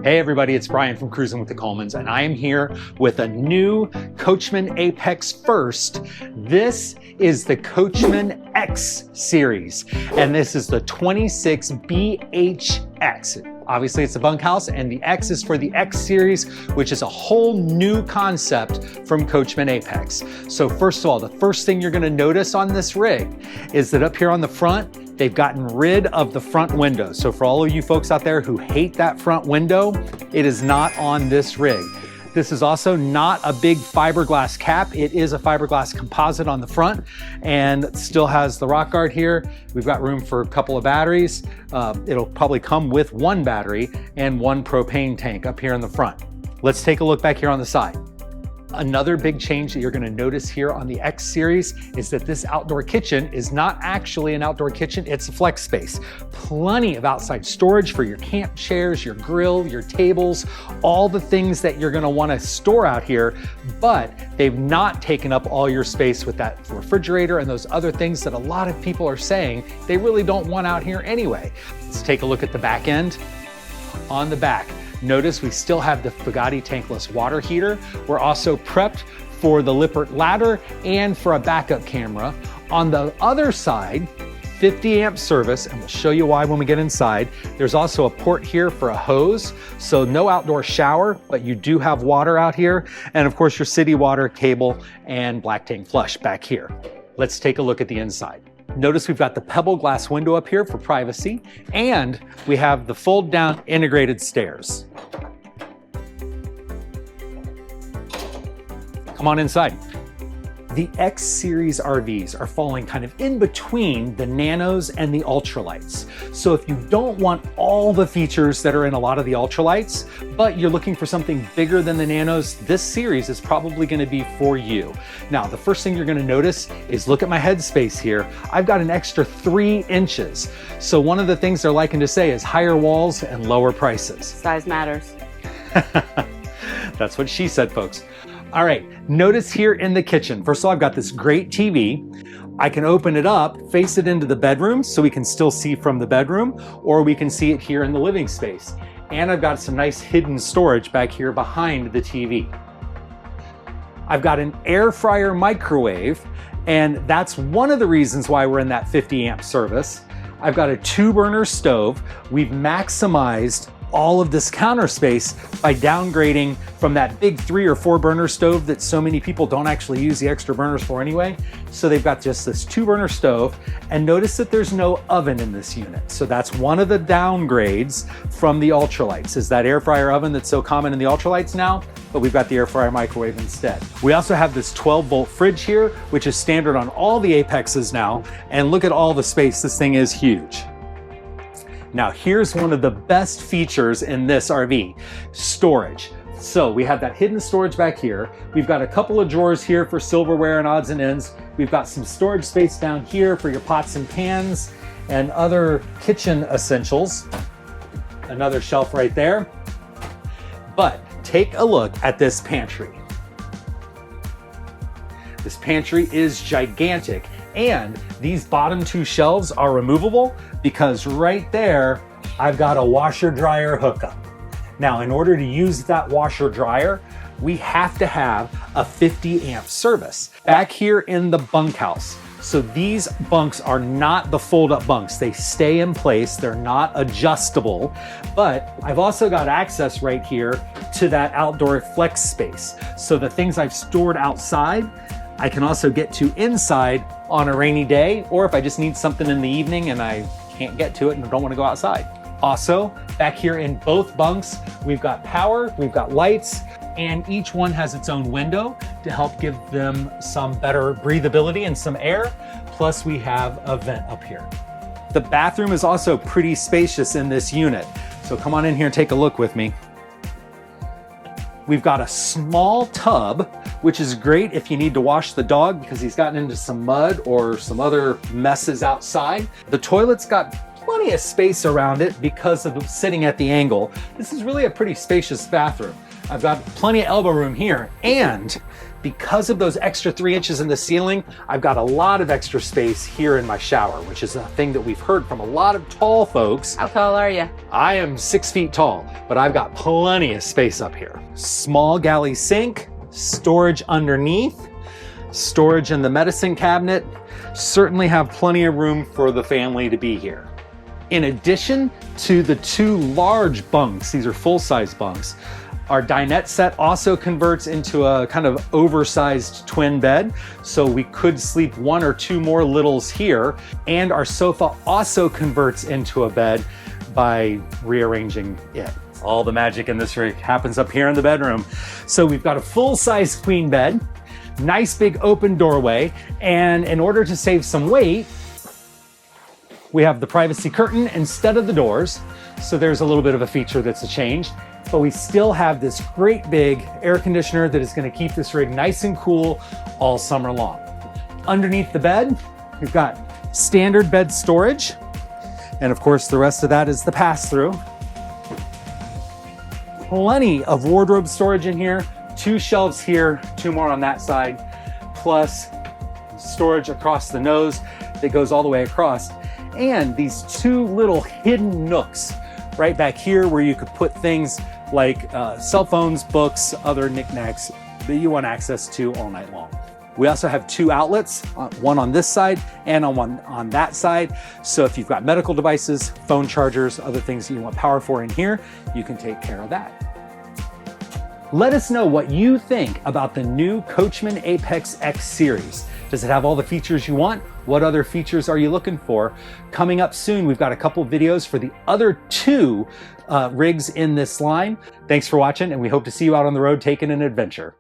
Hey everybody, it's Brian from Cruisin with the Colemans, and I am here with a new Coachmen Apex First. This is the Coachmen X Series, and this is the 26BHX. Obviously it's the Bunkhouse, and the X is for the X Series, which is a whole new concept from Coachmen Apex. So first of all, the first thing you're gonna notice on this rig is that up here on the front, they've gotten rid of the front window. So for all of you folks out there who hate that front window, it is not on this rig. This is also not a big fiberglass cap. It is a fiberglass composite on the front and still has the rock guard here. We've got room for a couple of batteries. It'll probably come with one battery and one propane tank up here in the front. Let's take a look back here on the side. Another big change that you're gonna notice here on the X Series is that this outdoor kitchen is not actually an outdoor kitchen, it's a flex space. Plenty of outside storage for your camp chairs, your grill, your tables, all the things that you're gonna wanna store out here, but they've not taken up all your space with that refrigerator and those other things that a lot of people are saying they really don't want out here anyway. Let's take a look at the back end. On the back, notice we still have the Bugatti tankless water heater. We're also prepped for the Lippert ladder and for a backup camera. On the other side, 50 amp service, and we'll show you why when we get inside. There's also a port here for a hose, so no outdoor shower, but you do have water out here. And of course your city water cable and black tank flush back here. Let's take a look at the inside. Notice we've got the pebble glass window up here for privacy, and we have the fold down integrated stairs. Come on inside. The X Series RVs are falling kind of in between the Nanos and the Ultralights. So if you don't want all the features that are in a lot of the Ultralights, but you're looking for something bigger than the Nanos, this series is probably gonna be for you. Now, the first thing you're gonna notice is look at my headspace here. I've got an extra 3 inches. So one of the things they're liking to say is higher walls and lower prices. Size matters. That's what she said, folks. All right, notice here in the kitchen, first of all, I've got this great TV. I can open it up, face it into the bedroom so we can still see from the bedroom, or we can see it here in the living space. And I've got some nice hidden storage back here behind the TV. I've got an air fryer microwave, and that's one of the reasons why we're in that 50 amp service. I've got a 2-burner stove. We've maximized all of this counter space by downgrading from that big 3 or 4 burner stove that so many people don't actually use the extra burners for anyway. So they've got just this 2-burner stove, and notice that there's no oven in this unit. So that's one of the downgrades from the Ultralights, is that air fryer oven that's so common in the Ultralights now, but we've got the air fryer microwave instead. We also have this 12-volt fridge here, which is standard on all the Apexes now, and look at all the space. This thing is huge. Now here's one of the best features in this RV, storage. So we have that hidden storage back here. We've got a couple of drawers here for silverware and odds and ends. We've got some storage space down here for your pots and pans and other kitchen essentials. Another shelf right there. But take a look at this pantry. This pantry is gigantic, and these bottom 2 shelves are removable because right there, I've got a washer dryer hookup. Now, in order to use that washer dryer, we have to have a 50 amp service back here in the bunkhouse. So these bunks are not the fold up bunks. They stay in place. They're not adjustable, but I've also got access right here to that outdoor flex space. So the things I've stored outside, I can also get to inside on a rainy day, or if I just need something in the evening and I can't get to it and don't want to go outside. Also, back here in both bunks, we've got power, we've got lights, and each one has its own window to help give them some better breathability and some air. Plus we have a vent up here. The bathroom is also pretty spacious in this unit. So come on in here and take a look with me. We've got a small tub, which is great if you need to wash the dog because he's gotten into some mud or some other messes outside. The toilet's got plenty of space around it because of sitting at the angle. This is really a pretty spacious bathroom. I've got plenty of elbow room here, and because of those extra 3 inches in the ceiling, I've got a lot of extra space here in my shower, which is a thing that we've heard from a lot of tall folks. How tall are you? I am 6 feet tall, but I've got plenty of space up here. Small galley sink, storage underneath, storage in the medicine cabinet. Certainly have plenty of room for the family to be here. In addition to the 2 large bunks, these are full-size bunks, our dinette set also converts into a kind of oversized twin bed, so we could sleep 1 or 2 more littles here, and our sofa also converts into a bed by rearranging it. All the magic in this rig happens up here in the bedroom. So we've got a full-size queen bed, nice big open doorway, and in order to save some weight, we have the privacy curtain instead of the doors. So there's a little bit of a feature that's a change, but we still have this great big air conditioner that is going to keep this rig nice and cool all summer long. Underneath the bed, we've got standard bed storage. And of course, the rest of that is the pass-through. Plenty of wardrobe storage in here, 2 shelves here, 2 more on that side, plus storage across the nose that goes all the way across. And these 2 little hidden nooks right back here where you could put things like cell phones, books, other knickknacks that you want access to all night long. We also have 2 outlets, one on this side and one on that side. So if you've got medical devices, phone chargers, other things that you want power for in here, you can take care of that. Let us know what you think about the new Coachmen Apex X Series. Does it have all the features you want? What other features are you looking for? Coming up soon, we've got a couple videos for the other 2 rigs in this line. Thanks for watching, and we hope to see you out on the road taking an adventure.